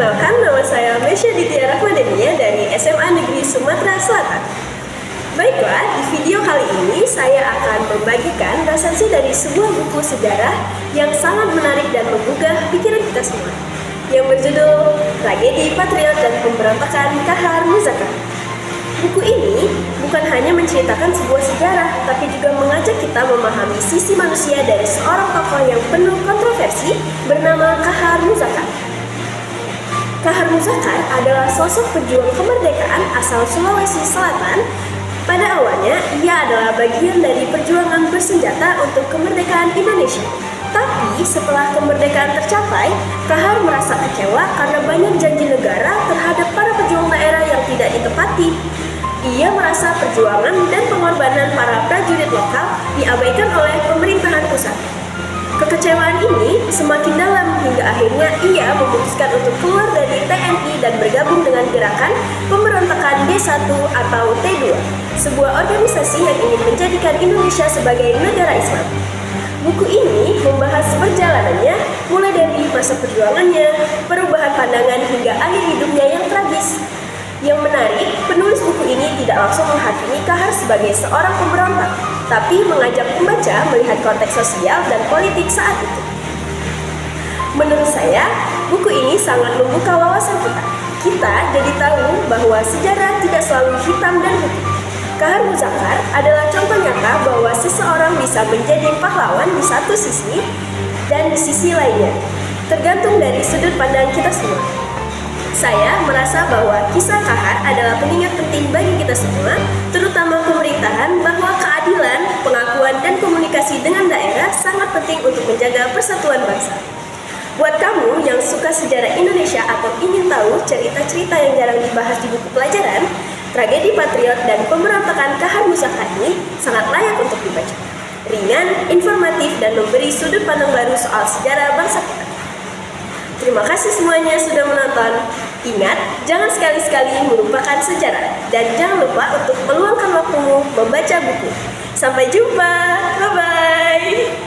Perkenalkan, nama saya Mesya Ditya Rahmadania dari SMA Negeri Sumatera Selatan. Baiklah, di video kali ini saya akan membagikan resensi dari sebuah buku sejarah yang sangat menarik dan menggugah pikiran kita semua, yang berjudul Tragedi Patriot dan Pemberontakan Kahar Muzakkar. Buku ini bukan hanya menceritakan sebuah sejarah, tapi juga mengajak kita memahami sisi manusia dari seorang tokoh yang penuh kontroversi bernama Kahar Muzakkar. Kahar Muzakkar adalah sosok pejuang kemerdekaan asal Sulawesi Selatan. Pada awalnya, ia adalah bagian dari perjuangan bersenjata untuk kemerdekaan Indonesia. Tapi setelah kemerdekaan tercapai, Kahar merasa kecewa karena banyak janji negara terhadap para pejuang daerah yang tidak ditepati. Ia merasa perjuangan dan pengorbanan para prajurit lokal diabaikan oleh pemerintahan pusat. Kekecewaan ini semakin dalam hingga akhirnya ia memutuskan untuk keluar dari TNI dan bergabung dengan gerakan pemberontakan D1 atau T2, sebuah organisasi yang ingin menjadikan Indonesia sebagai negara Islam. Buku ini membahas perjalanannya mulai dari masa perjuangannya, perubahan pandangan hingga akhir hidupnya yang tragis. Yang menarik, penulis buku ini tidak langsung menghakimi Kahar sebagai seorang pemberontak, tapi mengajak pembaca melihat konteks sosial dan politik saat itu. Menurut saya, buku ini sangat membuka wawasan kita. Kita jadi tahu bahwa sejarah tidak selalu hitam dan putih. Kahar Muzakkar adalah contoh nyata bahwa seseorang bisa menjadi pahlawan di satu sisi dan di sisi lainnya, tergantung dari sudut pandang kita semua. Saya merasa bahwa kisah Kahar adalah pengingat penting bagi kita semua, terutama pemerintahan, bahwa keadilan, pengakuan, dan komunikasi dengan daerah sangat penting untuk menjaga persatuan bangsa. Buat kamu yang suka sejarah Indonesia atau ingin tahu cerita-cerita yang jarang dibahas di buku pelajaran, Tragedi Patriot dan Pemberontakan Kahar Muzakkar ini sangat layak untuk dibaca. Ringan, informatif, dan memberi sudut pandang baru soal sejarah bangsa kita. Terima kasih semuanya sudah menonton. Ingat, jangan sekali-sekali melupakan sejarah. Dan jangan lupa untuk meluangkan waktumu membaca buku. Sampai jumpa. Bye-bye.